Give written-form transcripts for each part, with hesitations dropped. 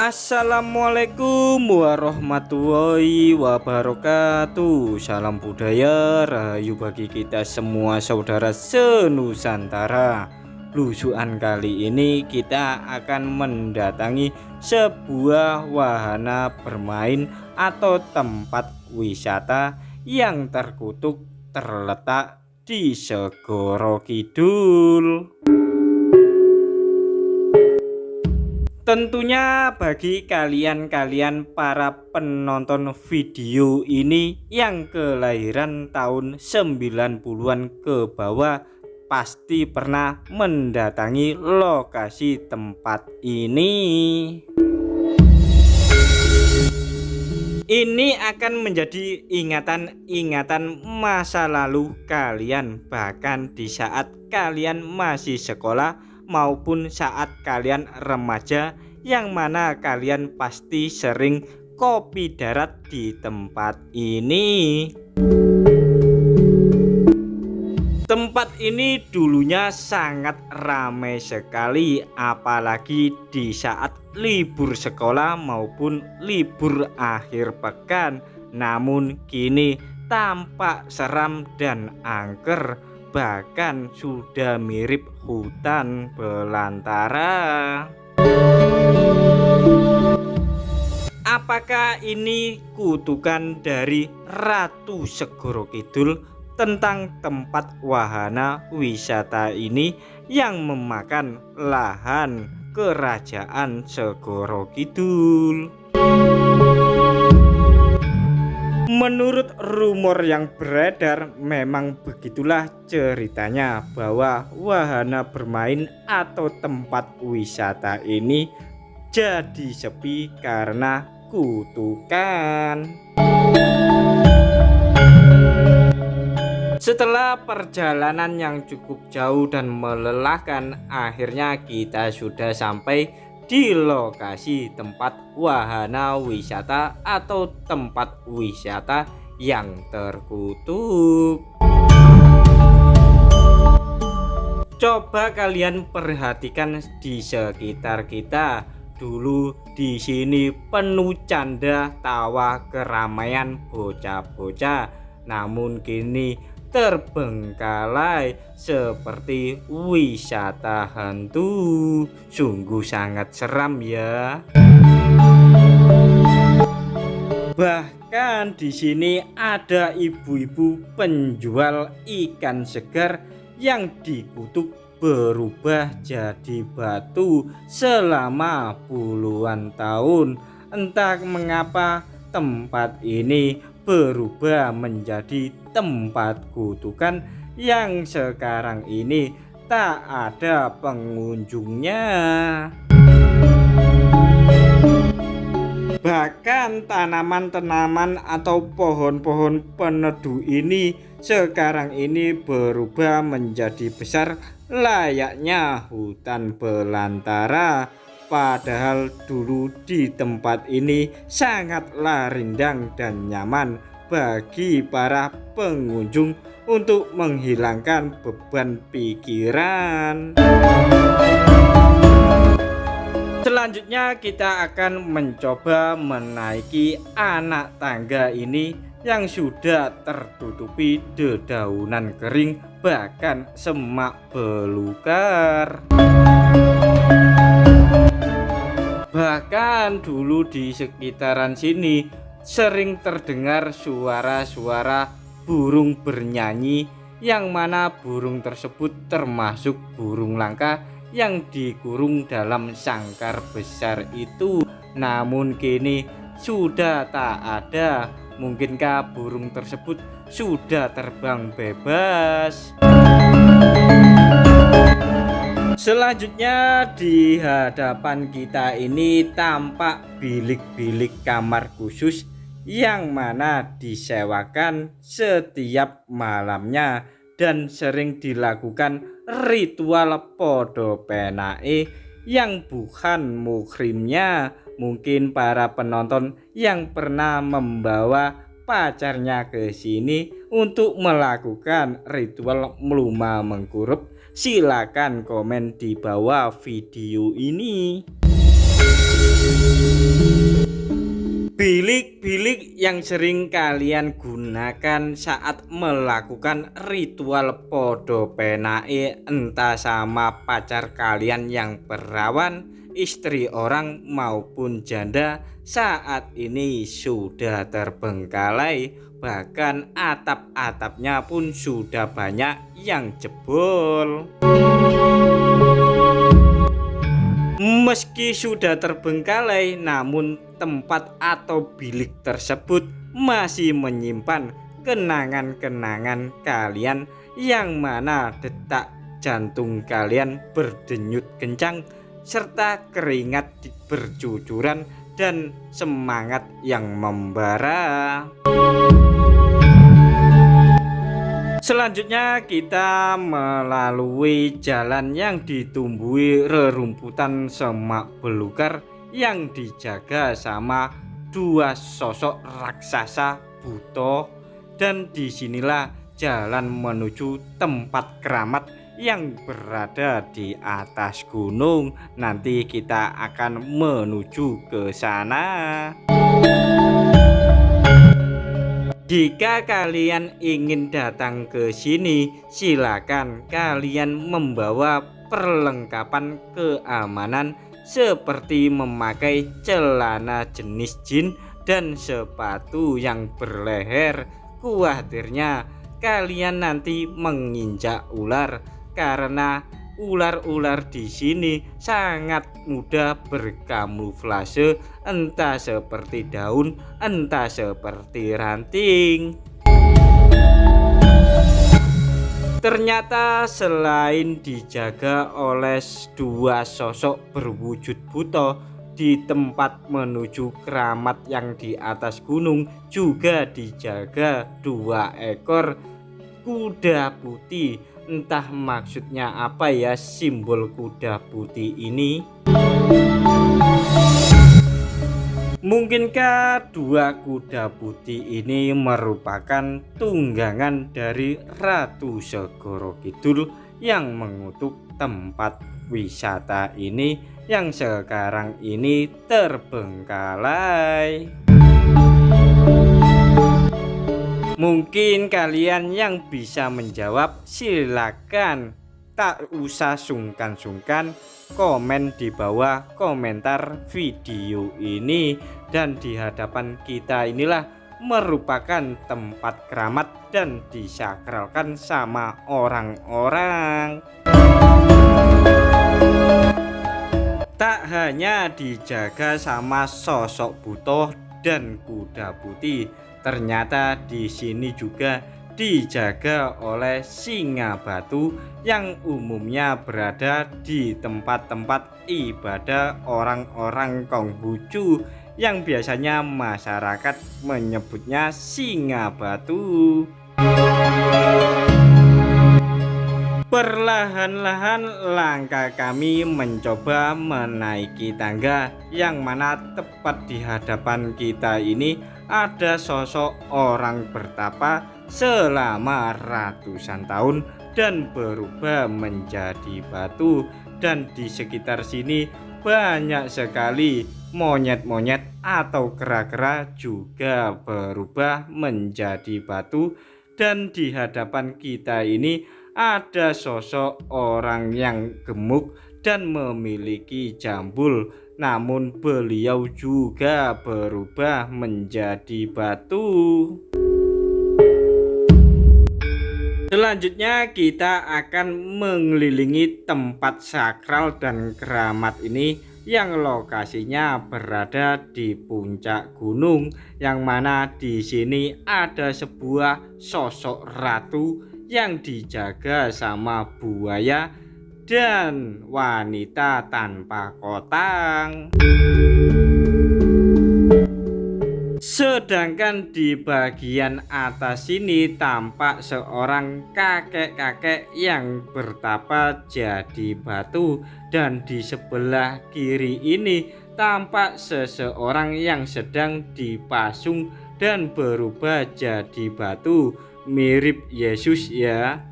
Assalamualaikum warahmatullahi wabarakatuh. Salam budaya rahayu bagi kita semua saudara senusantara. Lusukan kali ini kita akan mendatangi sebuah wahana bermain atau tempat wisata yang terkutuk terletak di Segoro Kidul. Tentunya bagi kalian para penonton video ini yang kelahiran tahun 90-an ke bawah pasti pernah mendatangi lokasi tempat ini. Ini akan menjadi ingatan-ingatan masa lalu kalian, bahkan di saat kalian masih sekolah maupun saat kalian remaja, yang mana kalian pasti sering kopi darat di tempat ini. Tempat ini dulunya sangat ramai sekali, apalagi di saat libur sekolah maupun libur akhir pekan. Namun kini tampak seram dan angker, bahkan sudah mirip hutan belantara. Apakah ini kutukan dari Ratu Segoro Kidul tentang tempat wahana wisata ini yang memakan lahan kerajaan Segoro Kidul? Menurut rumor yang beredar, memang begitulah ceritanya, bahwa wahana bermain atau tempat wisata ini jadi sepi karena kutukan. Setelah perjalanan yang cukup jauh dan melelahkan, akhirnya kita sudah sampai di lokasi tempat wahana wisata atau tempat wisata yang terkutuk. Coba kalian perhatikan di sekitar kita. Dulu di sini penuh canda tawa keramaian bocah-bocah, namun kini terbengkalai seperti wisata hantu. Sungguh sangat seram ya. Bahkan di sini ada ibu-ibu penjual ikan segar yang dikutuk berubah jadi batu selama puluhan tahun. Entah mengapa tempat ini berubah menjadi tempat kutukan yang sekarang ini tak ada pengunjungnya. Bahkan tanaman-tanaman atau pohon-pohon peneduh ini sekarang ini berubah menjadi besar layaknya hutan belantara. Padahal dulu di tempat ini sangatlah rindang dan nyaman bagi para pengunjung untuk menghilangkan beban pikiran. Selanjutnya kita akan mencoba menaiki anak tangga ini yang sudah tertutupi dedaunan kering, bahkan semak belukar. Bahkan dulu di sekitaran sini sering terdengar suara-suara burung bernyanyi, yang mana burung tersebut termasuk burung langka yang dikurung dalam sangkar besar itu. Namun kini sudah tak ada. Mungkinkah burung tersebut sudah terbang bebas? Selanjutnya di hadapan kita ini tampak bilik-bilik kamar khusus yang mana disewakan setiap malamnya dan sering dilakukan ritual podo penake yang bukan muhrimnya. Mungkin para penonton yang pernah membawa pacarnya ke sini untuk melakukan ritual meluma mengkurup, silakan komen di bawah video ini. Bilik-bilik yang sering kalian gunakan saat melakukan ritual podo penake entah sama pacar kalian yang perawan, istri orang maupun janda, saat ini sudah terbengkalai, bahkan atap-atapnya pun sudah banyak yang jebol. Meski sudah terbengkalai, namun tempat atau bilik tersebut masih menyimpan kenangan-kenangan kalian, yang mana detak jantung kalian berdenyut kencang serta keringat bercucuran dan semangat yang membara. Selanjutnya kita melalui jalan yang ditumbuhi rerumputan semak belukar yang dijaga sama dua sosok raksasa buto, dan disinilah jalan menuju tempat keramat yang berada di atas gunung. Nanti kita akan menuju ke sana. Jika kalian ingin datang ke sini, silakan kalian membawa perlengkapan keamanan seperti memakai celana jenis jin dan sepatu yang berleher. Khawatirnya kalian nanti menginjak ular, karena ular-ular di sini sangat mudah berkamuflase, entah seperti daun, entah seperti ranting. Ternyata selain dijaga oleh dua sosok berwujud buto di tempat menuju keramat yang di atas gunung, juga dijaga dua ekor kuda putih. Entah maksudnya apa ya simbol kuda putih ini. Mungkinkah dua kuda putih ini merupakan tunggangan dari Ratu Segoro Kidul yang mengutuk tempat wisata ini yang sekarang ini terbengkalai? Mungkin kalian yang bisa menjawab, silakan, tak usah sungkan-sungkan komen di bawah komentar video ini. Dan di hadapan kita inilah merupakan tempat keramat dan disakralkan sama orang-orang. Tak hanya dijaga sama sosok buto dan kuda putih, ternyata di sini juga dijaga oleh singa batu yang umumnya berada di tempat-tempat ibadah orang-orang Konghucu, yang biasanya masyarakat menyebutnya singa batu. Perlahan-lahan langkah kami mencoba menaiki tangga, yang mana tepat di hadapan kita ini ada sosok orang bertapa selama ratusan tahun dan berubah menjadi batu. Dan di sekitar sini banyak sekali monyet-monyet atau kera-kera juga berubah menjadi batu. Dan di hadapan kita ini ada sosok orang yang gemuk dan memiliki jambul, namun beliau juga berubah menjadi batu. Selanjutnya kita akan mengelilingi tempat sakral dan keramat ini, yang lokasinya berada di puncak gunung, yang mana di sini ada sebuah sosok ratu yang dijaga sama buaya dan wanita tanpa kotang. Sedangkan di bagian atas sini tampak seorang kakek-kakek yang bertapa jadi batu, dan di sebelah kiri ini tampak seseorang yang sedang dipasung dan berubah jadi batu, mirip Yesus ya.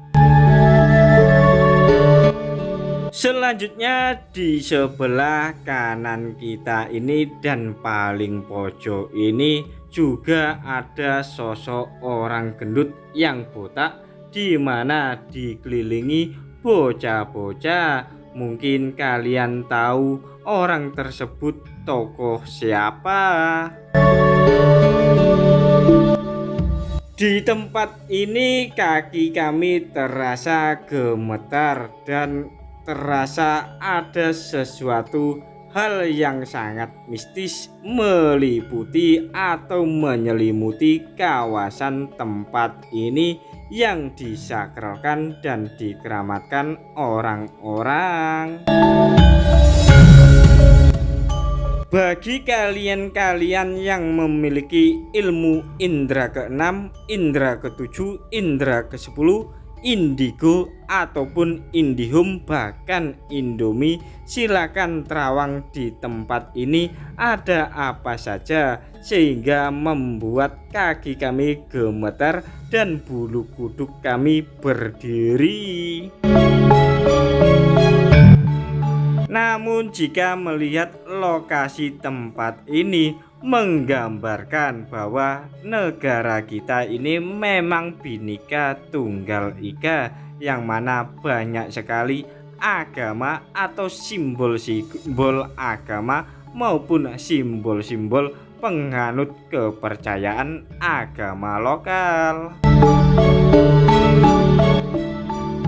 Selanjutnya di sebelah kanan kita ini dan paling pojok ini juga ada sosok orang gendut yang botak, di mana dikelilingi bocah-bocah. Mungkin kalian tahu orang tersebut tokoh siapa? Di tempat ini kaki kami terasa gemetar dan terasa ada sesuatu hal yang sangat mistis meliputi atau menyelimuti kawasan tempat ini yang disakralkan dan dikeramatkan orang-orang. Bagi kalian-kalian yang memiliki ilmu indera keenam, indera ketujuh, indera kesepuluh, indigo ataupun indihome, bahkan indomie, silakan terawang di tempat ini ada apa saja sehingga membuat kaki kami gemetar dan bulu kuduk kami berdiri. Namun jika melihat lokasi tempat ini menggambarkan bahwa negara kita ini memang Bhinneka Tunggal Ika, yang mana banyak sekali agama atau simbol-simbol agama maupun simbol-simbol penganut kepercayaan agama lokal.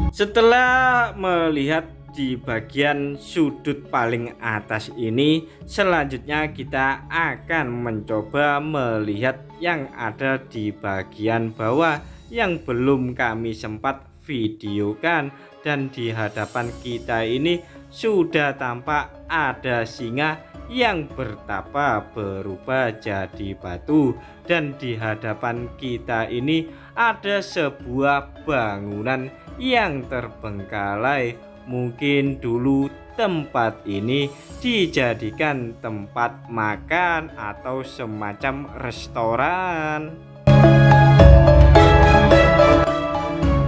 Setelah melihat di bagian sudut paling atas ini, selanjutnya kita akan mencoba melihat yang ada di bagian bawah yang belum kami sempat videokan. Dan di hadapan kita ini sudah tampak ada singa yang bertapa berubah jadi batu, dan di hadapan kita ini ada sebuah bangunan yang terbengkalai. Mungkin dulu tempat ini dijadikan tempat makan atau semacam restoran.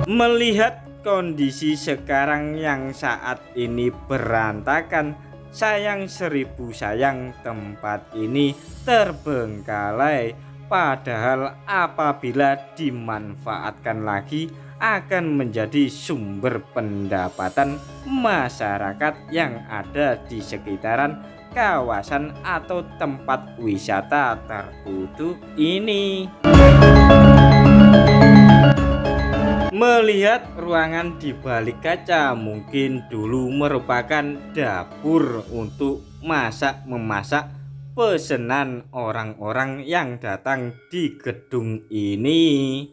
Melihat kondisi sekarang yang saat ini berantakan, sayang seribu sayang tempat ini terbengkalai. Padahal apabila dimanfaatkan lagi akan menjadi sumber pendapatan masyarakat yang ada di sekitaran kawasan atau tempat wisata terkutuk ini. Melihat ruangan di balik kaca, mungkin dulu merupakan dapur untuk memasak pesanan orang-orang yang datang di gedung ini.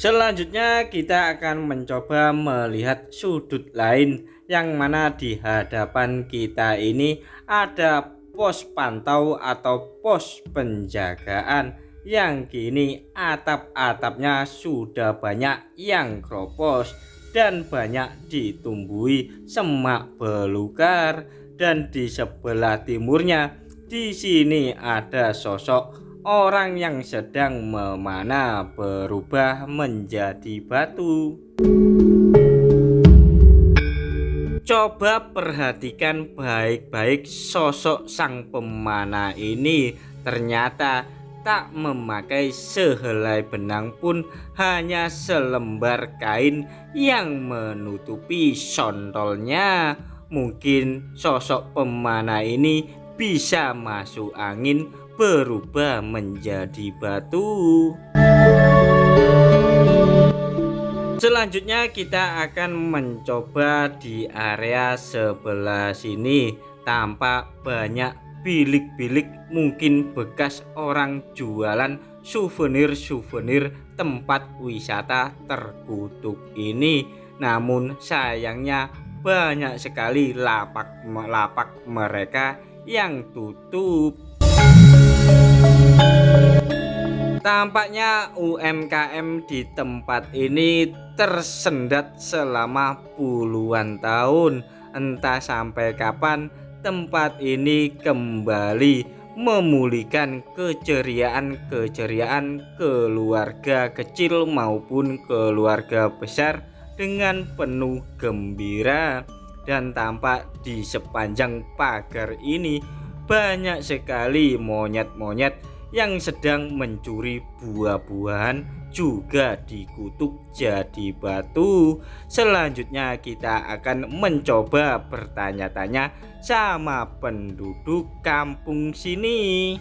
Selanjutnya kita akan mencoba melihat sudut lain, yang mana di hadapan kita ini ada pos pantau atau pos penjagaan yang kini atap-atapnya sudah banyak yang kropos dan banyak ditumbuhi semak belukar. Dan di sebelah timurnya di sini ada sosok orang yang sedang memanah berubah menjadi batu. Coba perhatikan baik-baik sosok sang pemanah ini. Ternyata tak memakai sehelai benang pun, hanya selembar kain yang menutupi sontolnya. Mungkin sosok pemanah ini bisa masuk angin berubah menjadi batu. Selanjutnya kita akan mencoba di area sebelah sini. Tampak banyak bilik-bilik, mungkin bekas orang jualan souvenir-souvenir tempat wisata terkutuk ini. Namun sayangnya banyak sekali lapak mereka yang tutup. Tampaknya UMKM di tempat ini tersendat selama puluhan tahun. Entah sampai kapan tempat ini kembali memulihkan keceriaan keluarga kecil maupun keluarga besar dengan penuh gembira. Dan tampak di sepanjang pagar ini banyak sekali monyet-monyet yang sedang mencuri buah-buahan, juga dikutuk jadi batu. Selanjutnya kita akan mencoba bertanya-tanya sama penduduk kampung sini.